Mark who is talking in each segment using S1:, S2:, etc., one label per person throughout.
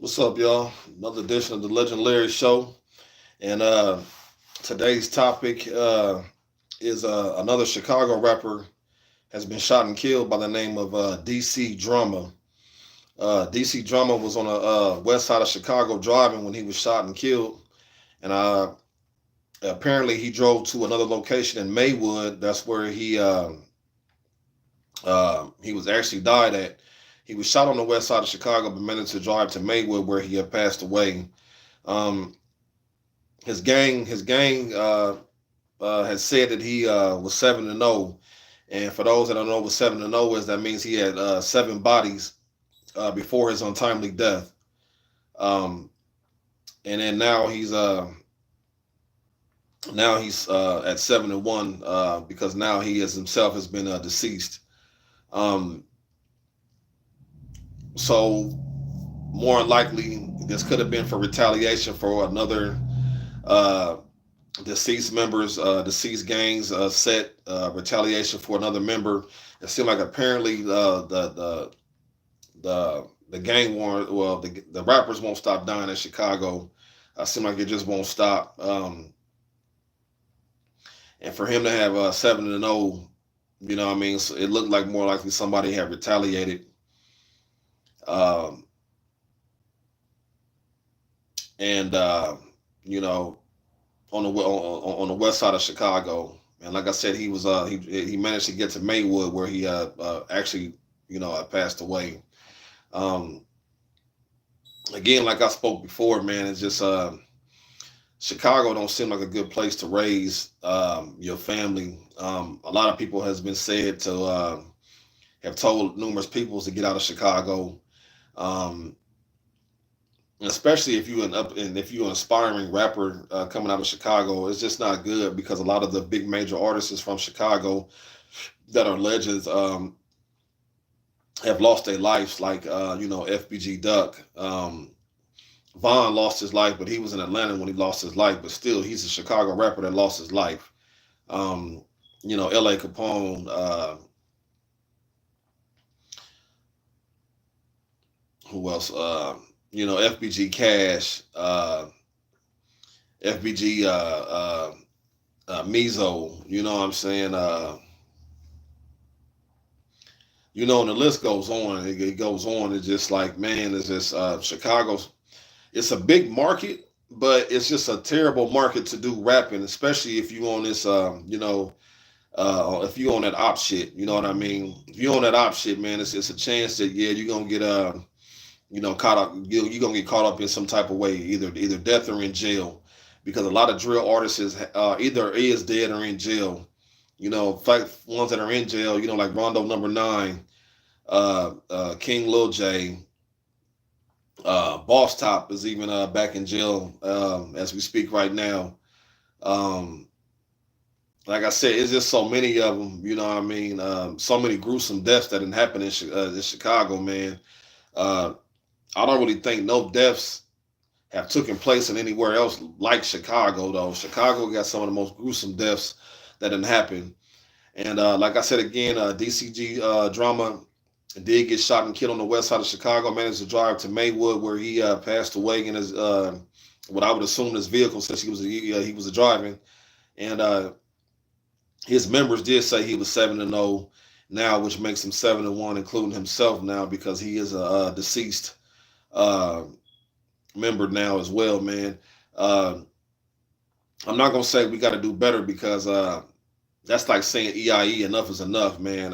S1: What's up, y'all? Another edition of the Legend Larry Show. And today's topic is another Chicago rapper has been shot and killed by the name of DC Drama. DC Drama was on the west side of Chicago driving when he was shot and killed. And apparently he drove to another location in Maywood. That's where he was actually died at. He was shot on the west side of Chicago, but managed to drive to Maywood where he had passed away. Um, his gang has said that he was 7-0, and for those that don't know what 7-0 is, that means he had seven bodies before his untimely death. Um, and then now he's at 7-1 because now he is himself has been deceased. Um, so more than likely, this could have been for retaliation for another uh, deceased members, deceased gangs set retaliation for another member. It seemed like apparently the gang war, well, the rappers won't stop dying in Chicago. It seemed like it just won't stop. And for him to have 7-0, what I mean, so it looked like more likely somebody had retaliated. Um, and you know, on the west side of Chicago. And like I said, he managed to get to Maywood where he actually passed away. Um, Again, like I spoke before, man, it's just Chicago don't seem like a good place to raise your family. A lot of people has been said to have told numerous people to get out of Chicago. Um, Especially if you if you're an aspiring rapper coming out of Chicago, it's just not good because a lot of the big major artists is from Chicago that are legends have lost their lives, like FBG Duck. Vaughn lost his life, but he was in Atlanta when he lost his life. But still, he's a Chicago rapper that lost his life. Um, L.A. Capone. Who else? FBG Cash. FBG Mizo. You know what I'm saying? And the list goes on. It goes on. It's just like, man, it's just Chicago's. It's a big market, but it's just a terrible market to do rapping, especially if you on this, if you on that op shit. You know what I mean? If you on that op shit, man, it's a chance that you're gonna get caught up. You're gonna get caught up in some type of way, either death or in jail, because a lot of drill artists either is dead or in jail. Fact ones that are in jail, like Rondo number nine, King Lil J, Boss Top is even back in jail as we speak right now. Um, like I said, it's just so many of them. You know what I mean? So many gruesome deaths that didn't happen in Chicago, man. Uh, I don't really think no deaths have taken place in anywhere else like Chicago, though. Chicago got some of the most gruesome deaths that didn't happen. And like I said again, DCG Drama did get shot and killed on the west side of Chicago. Managed to drive to Maywood where he passed away in his what I would assume his vehicle since he was driving. And his members did say he was 7-0 now, which makes him 7-1, including himself now because he is a deceased uh, member now as well, man. Uh, I'm not gonna say we got to do better because that's like saying EIE. Enough is enough, man.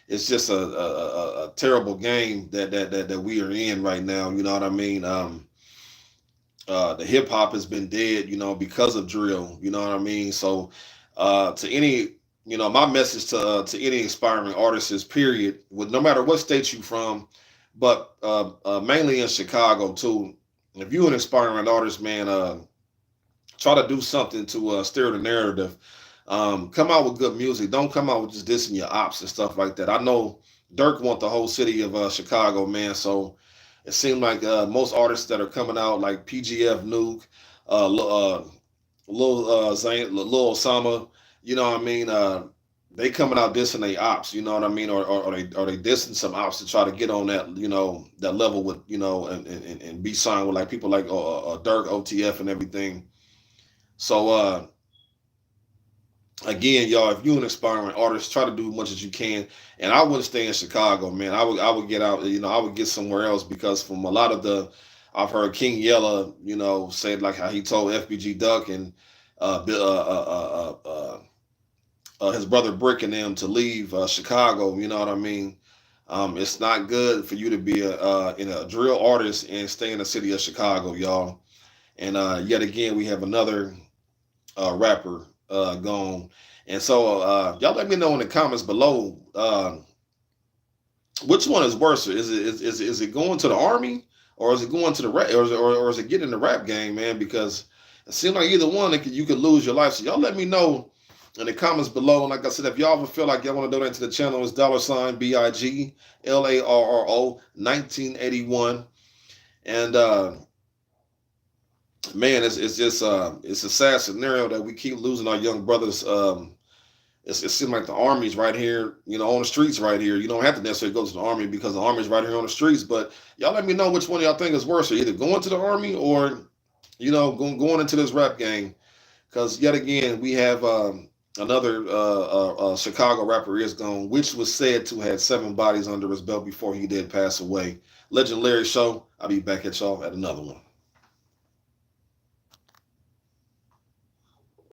S1: It's just a terrible game that we are in right now. You know what I mean? The hip hop has been dead, because of drill. You know what I mean? So to any, my message to any aspiring artists is period. With no matter what state you from, but mainly in Chicago too. If you're an aspiring artist, man, try to do something to steer the narrative. Come out with good music. Don't come out with just dissing your ops and stuff like that. I know Dirk want the whole city of Chicago, man. So it seemed like most artists that are coming out, like PGF Nuke, Lil Zane, Lil Osama, you know what I mean? they coming out dissing they ops, you know what I mean, or they dissing some ops to try to get on that, that level with, and be signed with like people like Dirk, OTF, and everything. So again, y'all, if you're an aspiring artist, try to do as much as you can. And I wouldn't stay in Chicago, man. I would get out, I would get somewhere else, because from a lot of the, I've heard King Yella, say like how he told FBG Duck and his brother Brick and them to leave Chicago. You know what I mean? It's not good for you to be a drill artist and stay in the city of Chicago, y'all. And yet again, we have another rapper gone. And so y'all let me know in the comments below, which one is worse? Is it going to the army, or is it going to the rap, or is it getting in the rap game, man? Because it seems like either one, you could lose your life. So y'all let me know in the comments below. And like I said, if y'all ever feel like y'all want to donate to the channel, it's $BIGLARRO 1981. And man, it's just it's a sad scenario that we keep losing our young brothers. It seems like the army's right here, on the streets right here. You don't have to necessarily go to the army, because the army's right here on the streets. But y'all let me know which one of y'all think is worse, or either going to the army, or going into this rap game. Because yet again, we have another Chicago rapper is gone, which was said to have 7 bodies under his belt before he did pass away. Legendary Show. I'll be back at y'all at another one.